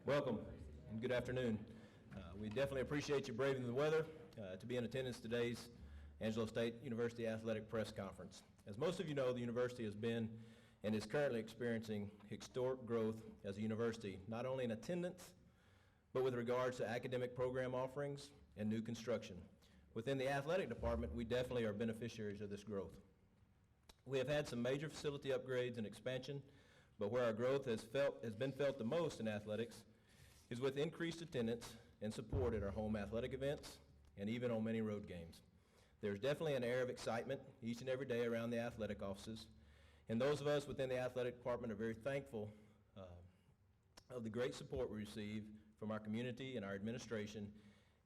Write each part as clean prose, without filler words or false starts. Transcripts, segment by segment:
Welcome and good afternoon. We definitely appreciate you braving the weather to be in attendance today's Angelo State University Athletic Press Conference. As most of you know, the university has been and is currently experiencing historic growth as a university, not only in attendance, but with regards to academic program offerings and new construction. Within the athletic department, we definitely are beneficiaries of this growth. We have had some major facility upgrades and expansion, but where our growth has been felt the most in athletics is with increased attendance and support at our home athletic events and even on many road games. There's definitely an air of excitement each and every day around the athletic offices, and those of us within the athletic department are very thankful of the great support we receive from our community and our administration,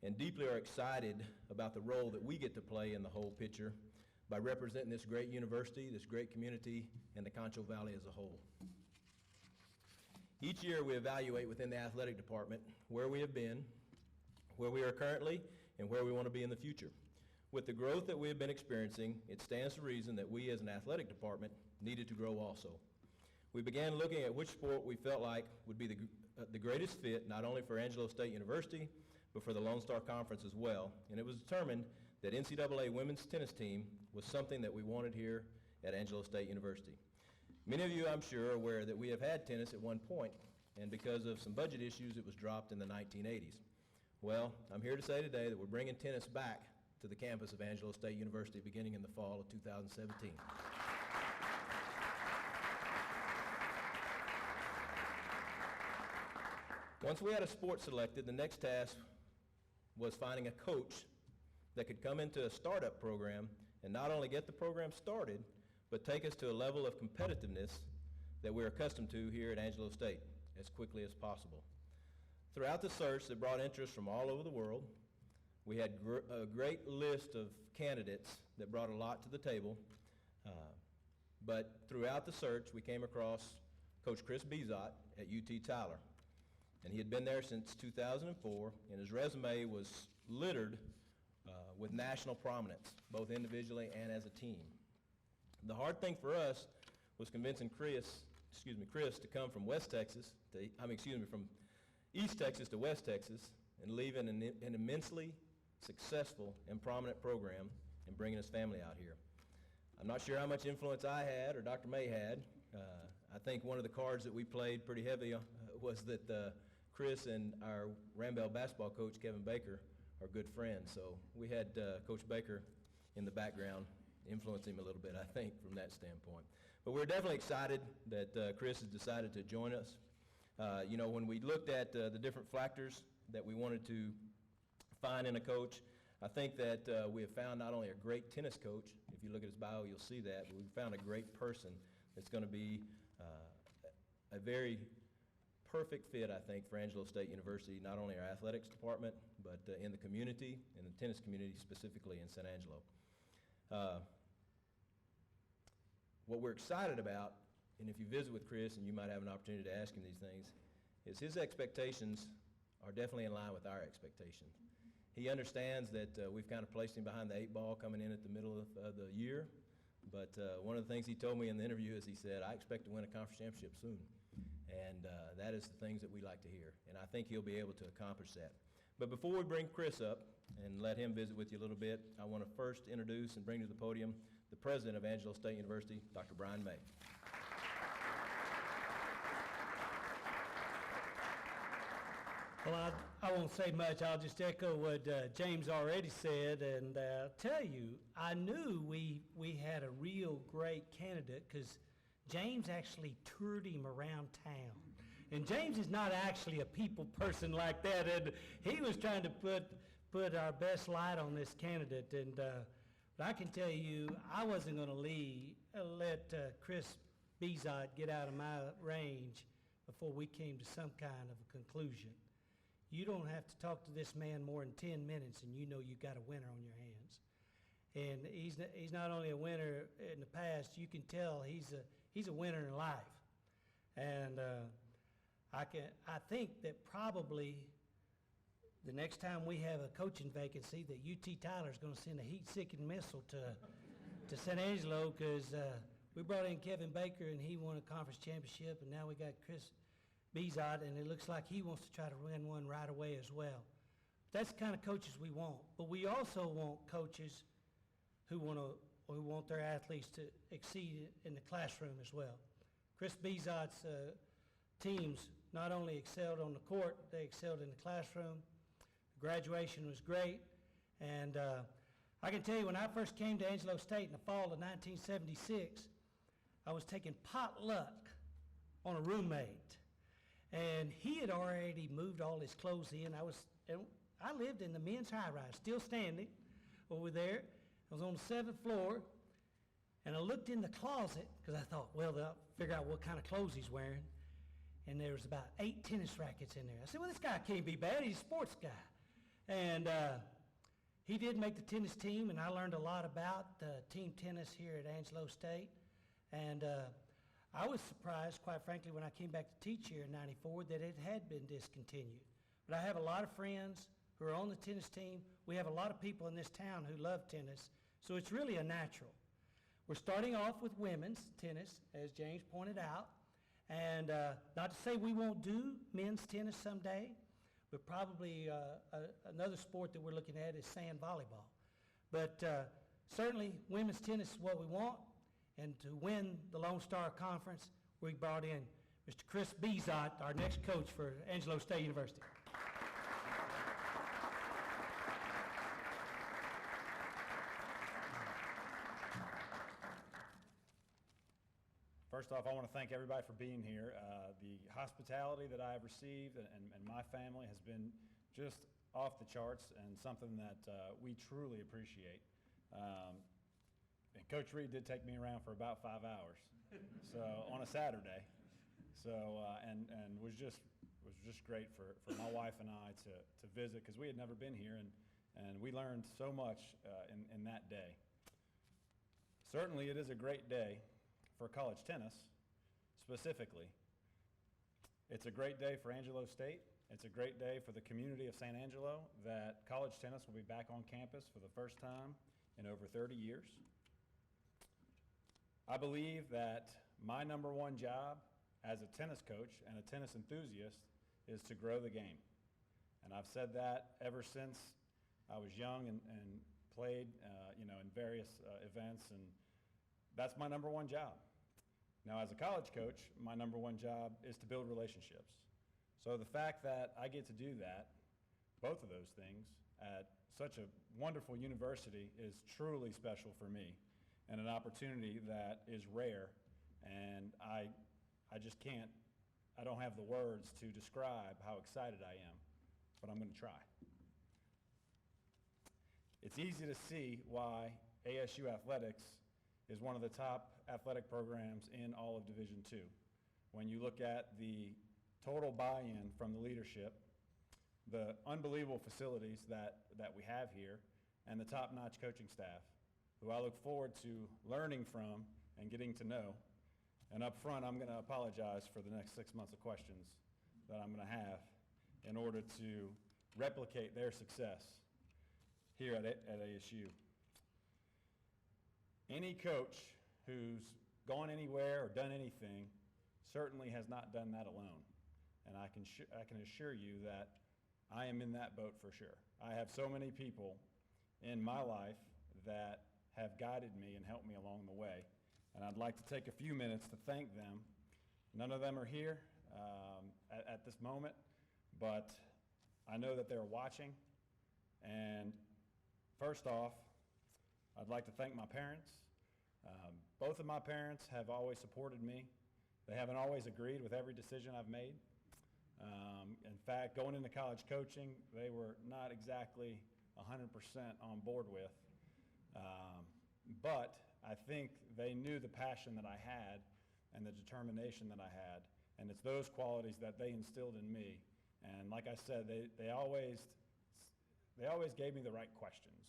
and deeply are excited about the role that we get to play in the whole picture by representing this great university, this great community, and the Concho Valley as a whole. Each year we evaluate within the athletic department where we have been, where we are currently, and where we want to be in the future. With the growth that we have been experiencing, it stands to reason that we as an athletic department needed to grow also. We began looking at which sport we felt like would be the greatest fit, not only for Angelo State University, but for the Lone Star Conference as well. And it was determined that NCAA women's tennis team was something that we wanted here at Angelo State University. Many of you, I'm sure, are aware that we have had tennis at one point, and because of some budget issues, it was dropped in the 1980s. Well, I'm here to say today that we're bringing tennis back to the campus of Angelo State University beginning in the fall of 2017. Once we had a sport selected, the next task was finding a coach that could come into a startup program and not only get the program started, but take us to a level of competitiveness that we're accustomed to here at Angelo State as quickly as possible. Throughout the search that brought interest from all over the world, we had a great list of candidates that brought a lot to the table, but throughout the search we came across Coach Chris Bizot at UT Tyler. And he had been there since 2004, and his resume was littered with national prominence, both individually and as a team. The hard thing for us was convincing Chris to come from from East Texas to West Texas and leaving an immensely successful and prominent program and bringing his family out here. I'm not sure how much influence I had or Dr. May had. I think one of the cards that we played pretty heavy was that Chris and our Rambell basketball coach, Kevin Baker, are good friends. So we had Coach Baker in the background influence him a little bit, I think, from that standpoint. But we're definitely excited that Chris has decided to join us. When we looked at the different factors that we wanted to find in a coach, I think that we have found not only a great tennis coach, if you look at his bio, you'll see that, but we've found a great person that's going to be a very perfect fit, I think, for Angelo State University, not only our athletics department, but in the community, in the tennis community specifically in San Angelo. What we're excited about, and if you visit with Chris, and you might have an opportunity to ask him these things, is his expectations are definitely in line with our expectations. He understands that we've kind of placed him behind the 8 ball coming in at the middle of the year, but one of the things he told me in the interview is he said, I expect to win a conference championship soon. And that is the things that we like to hear, and I think he'll be able to accomplish that. But before we bring Chris up and let him visit with you a little bit, I want to first introduce and bring to the podium the president of Angelo State University, Dr. Brian May. Well, I won't say much. I'll just echo what James already said, and tell you, I knew we had a real great candidate because James actually toured him around town. And James is not actually a people person like that, and he was trying to put our best light on this candidate. And but I can tell you, I wasn't going to let Chris Bizot get out of my range before we came to some kind of a conclusion. You don't have to talk to this man more than 10 minutes, and you know you've got a winner on your hands. And he's not only a winner in the past, you can tell he's a winner in life. And I think that probably the next time we have a coaching vacancy, that UT Tyler is going to send a heat-seeking missile to San Angelo, because we brought in Kevin Baker and he won a conference championship, and now we got Chris Bizot, and it looks like he wants to try to win one right away as well. That's the kind of coaches we want. But we also want coaches who want their athletes to exceed in the classroom as well. Chris Bizot's teams not only excelled on the court, they excelled in the classroom. Graduation was great, and I can tell you when I first came to Angelo State in the fall of 1976, I was taking potluck on a roommate, and he had already moved all his clothes in. I lived in the men's high-rise, still standing over there. I was on the 7th floor, and I looked in the closet because I thought, well, they'll figure out what kind of clothes he's wearing. And there was about 8 tennis rackets in there. I said, well, this guy can't be bad. He's a sports guy. And he did make the tennis team, and I learned a lot about team tennis here at Angelo State. And I was surprised, quite frankly, when I came back to teach here in '94 that it had been discontinued. But I have a lot of friends who are on the tennis team. We have a lot of people in this town who love tennis, so it's really a natural. We're starting off with women's tennis, as James pointed out, and not to say we won't do men's tennis someday, but probably another sport that we're looking at is sand volleyball. But certainly women's tennis is what we want, and to win the Lone Star Conference, we brought in Mr. Chris Bizot, our next coach for Angelo State University. First off, I want to thank everybody for being here. The hospitality that I have received and my family has been just off the charts and something that we truly appreciate. And Coach Reed did take me around for about 5 hours, so on a Saturday. So and was just great for my wife and I to visit because we had never been here, and we learned so much in that day. Certainly, it is a great day for college tennis, specifically. It's a great day for Angelo State. It's a great day for the community of San Angelo that college tennis will be back on campus for the first time in over 30 years. I believe that my number one job as a tennis coach and a tennis enthusiast is to grow the game. And I've said that ever since I was young and played in various events, and that's my number one job. Now, as a college coach, my number one job is to build relationships. So the fact that I get to do that, both of those things, at such a wonderful university is truly special for me and an opportunity that is rare. And I just can't, I don't have the words to describe how excited I am, but I'm going to try. It's easy to see why ASU athletics is one of the top athletic programs in all of Division II. When you look at the total buy-in from the leadership, the unbelievable facilities that we have here, and the top-notch coaching staff, who I look forward to learning from and getting to know. And up front, I'm going to apologize for the next 6 months of questions that I'm going to have in order to replicate their success here at ASU. Any coach who's gone anywhere or done anything certainly has not done that alone. And I can assure you that I am in that boat for sure. I have so many people in my life that have guided me and helped me along the way. And I'd like to take a few minutes to thank them. None of them are here at this moment, but I know that they're watching. And first off, I'd like to thank my parents. Both of my parents have always supported me. They haven't always agreed with every decision I've made. In fact, going into college coaching, they were not exactly 100% on board with. But I think they knew the passion that I had and the determination that I had. And it's those qualities that they instilled in me. And like I said, they always gave me the right questions.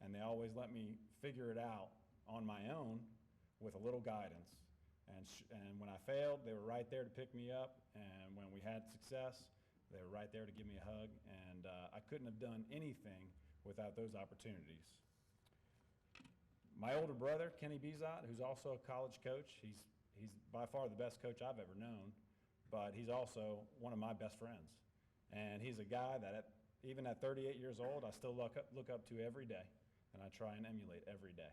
And they always let me figure it out on my own with a little guidance. And when I failed, they were right there to pick me up. And when we had success, they were right there to give me a hug. And I couldn't have done anything without those opportunities. My older brother, Kenny Bizot, who's also a college coach, he's by far the best coach I've ever known. but he's also one of my best friends. And he's a guy that even at 38 years old, I still look up to every day, and I try and emulate every day.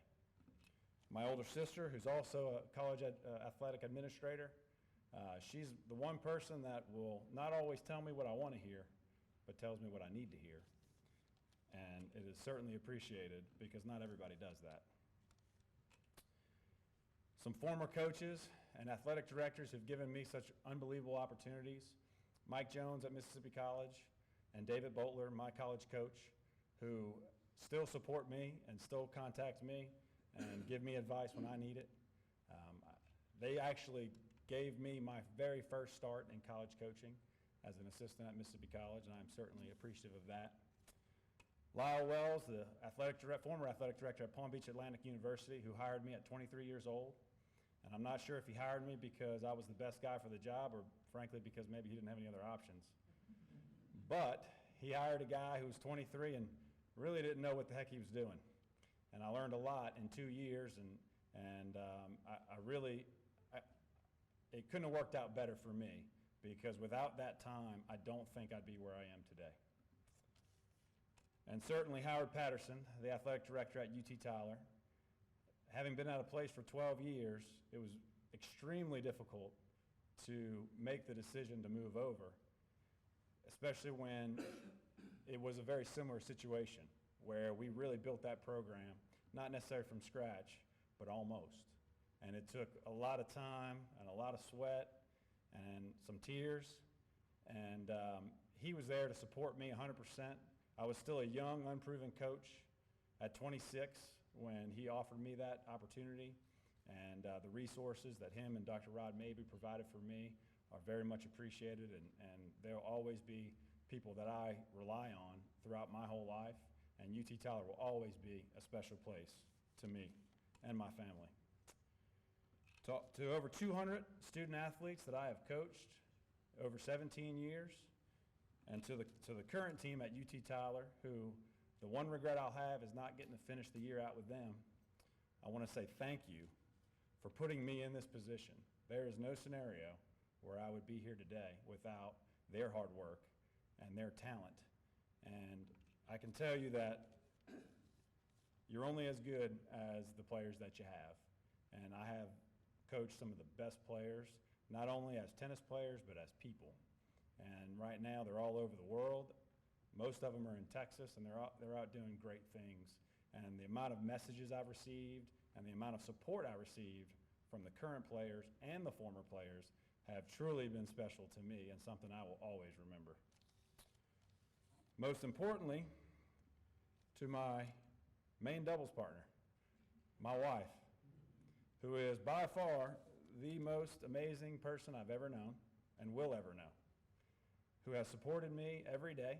My older sister, who's also a college athletic administrator, she's the one person that will not always tell me what I want to hear, but tells me what I need to hear. And it is certainly appreciated because not everybody does that. Some former coaches and athletic directors have given me such unbelievable opportunities. Mike Jones at Mississippi College and David Boatler, my college coach, who still support me and still contact me and give me advice when I need it. They actually gave me my very first start in college coaching as an assistant at Mississippi College, and I'm certainly appreciative of that. Lyle Wells, the former athletic director at Palm Beach Atlantic University, who hired me at 23 years old. And I'm not sure if he hired me because I was the best guy for the job or frankly because maybe he didn't have any other options. But he hired a guy who was 23 and really didn't know what the heck he was doing. And I learned a lot in 2 years, and it couldn't have worked out better for me because without that time, I don't think I'd be where I am today. And certainly Howard Patterson, the athletic director at UT Tyler. Having been at a place for 12 years, it was extremely difficult to make the decision to move over, especially when it was a very similar situation where we really built that program, not necessarily from scratch, but almost. And it took a lot of time and a lot of sweat and some tears, and he was there to support me 100%. I was still a young, unproven coach at 26 when he offered me that opportunity, and the resources that him and Dr. Rod Mabey provided for me are very much appreciated, and there will always be people that I rely on throughout my whole life, and UT Tyler will always be a special place to me and my family. To over 200 student athletes that I have coached over 17 years, and to the current team at UT Tyler, who the one regret I'll have is not getting to finish the year out with them, I want to say thank you for putting me in this position. There is no scenario where I would be here today without their hard work and their talent. And I can tell you that you're only as good as the players that you have. And I have coached some of the best players, not only as tennis players, but as people. And right now, they're all over the world. Most of them are in Texas, and they're out doing great things. And the amount of messages I've received and the amount of support I received from the current players and the former players have truly been special to me and something I will always remember. Most importantly, to my main doubles partner, my wife, who is by far the most amazing person I've ever known and will ever know, who has supported me every day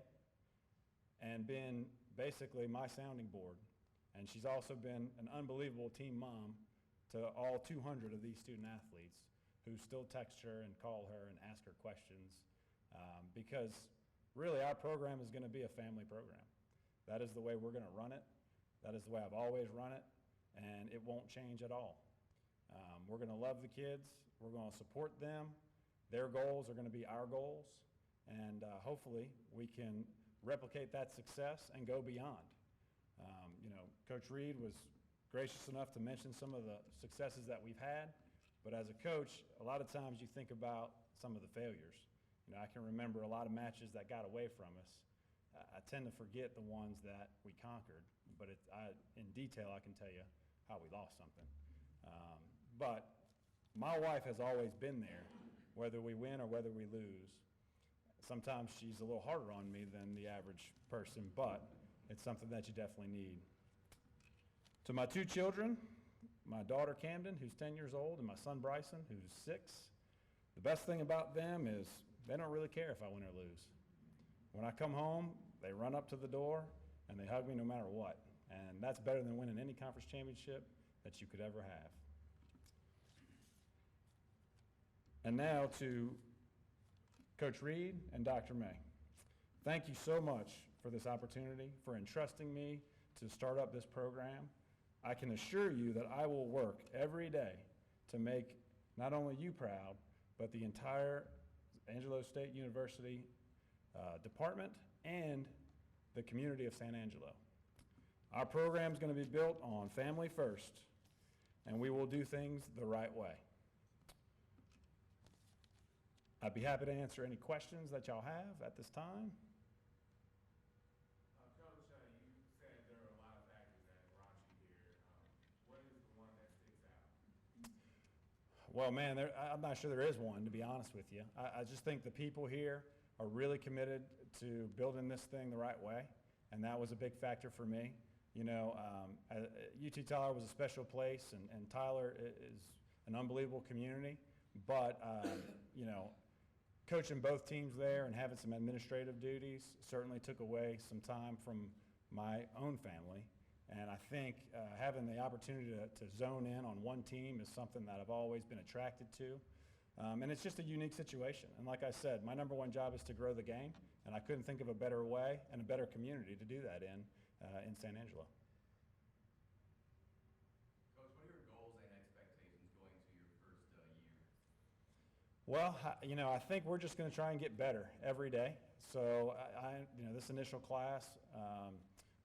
and been basically my sounding board. And she's also been an unbelievable team mom to all 200 of these student athletes who still text her and call her and ask her questions because really our program is going to be a family program. That is the way we're going to run it. That is the way I've always run it, and it won't change at all. We're going to love the kids. We're going to support them. Their goals are going to be our goals, and hopefully we can replicate that success and go beyond. Coach Reed was gracious enough to mention some of the successes that we've had, but as a coach, a lot of times you think about some of the failures. I can remember a lot of matches that got away from us. I tend to forget the ones that we conquered, but in detail I can tell you how we lost something. But my wife has always been there, whether we win or whether we lose. Sometimes she's a little harder on me than the average person, but it's something that you definitely need. To my 2 children, my daughter Camden, who's 10 years old, and my son Bryson, who's 6, the best thing about them is they don't really care if I win or lose. When I come home, they run up to the door and they hug me no matter what. And that's better than winning any conference championship that you could ever have. And now to Coach Reed and Dr. May. Thank you so much for this opportunity, for entrusting me to start up this program. I can assure you that I will work every day to make not only you proud, but the entire Angelo State University department and the community of San Angelo. Our program is going to be built on family first, and we will do things the right way. I'd be happy to answer any questions that y'all have at this time. Coach, you said there are a lot of factors that brought you here. What is the one that sticks out? Well, man, I'm not sure there is one, to be honest with you. I just think the people here are really committed to building this thing the right way, and that was a big factor for me. You know, UT Tyler was a special place, and Tyler is an unbelievable community, but, you know, coaching both teams there and having some administrative duties certainly took away some time from my own family. And I think having the opportunity to zone in on one team is something that I've always been attracted to. And it's just a unique situation. And like I said, my number one job is to grow the game, and I couldn't think of a better way and a better community to do that in San Angelo. Coach, what are your goals and expectations going to your first year? Well, you know, I think we're just going to try and get better every day. So, you know, this initial class,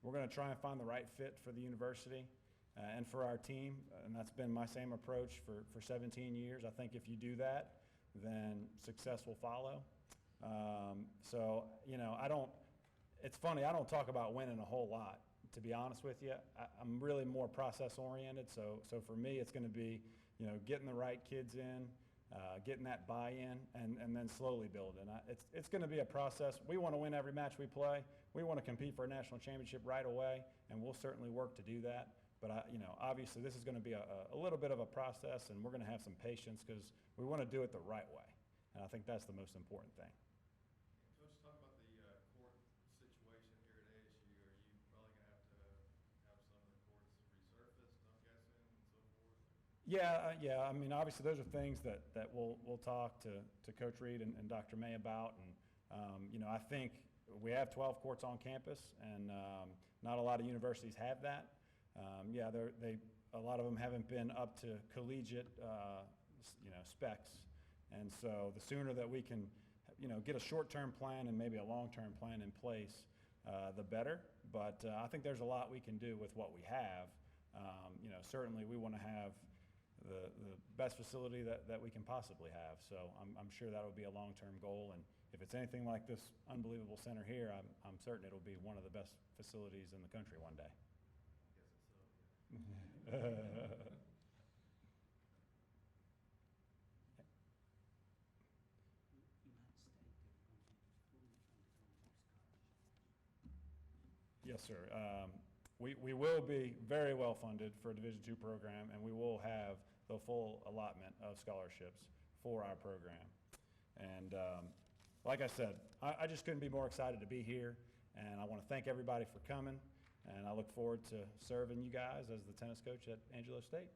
we're going to try and find the right fit for the university and for our team, and that's been my same approach for 17 years. I think if you do that, then success will follow. So, you know, it's funny, I don't talk about winning a whole lot, to be honest with you. I'm really more process-oriented, so for me, it's going to be, you know, getting the right kids in, getting that buy-in, and then slowly building. It's going to be a process. We want to win every match we play. We want to compete for a national championship right away, and we'll certainly work to do that. But, you know, obviously this is going to be a little bit of a process, and we're going to have some patience because we want to do it the right way. And I think that's the most important thing. Coach, talk about the court situation here at ASU. Are you probably going to have some of the courts resurfaced, I'm guessing, and so forth? Yeah. I mean, obviously those are things that we'll talk to Coach Reed and Dr. May about. And, you know, I think we have 12 courts on campus, and not a lot of universities have that. Yeah, a lot of them haven't been up to collegiate, you know, specs. And so the sooner that we can, you know, get a short-term plan and maybe a long-term plan in place, the better. But I think there's a lot we can do with what we have. You know, certainly we want to have the best facility that we can possibly have. So I'm sure that'll be a long-term goal. And if it's anything like this unbelievable center here, I'm certain it'll be one of the best facilities in the country one day. Yes, sir. We will be very well funded for a Division II program, and we will have the full allotment of scholarships for our program. And like I said, I just couldn't be more excited to be here, and I want to thank everybody for coming, and I look forward to serving you guys as the tennis coach at Angelo State.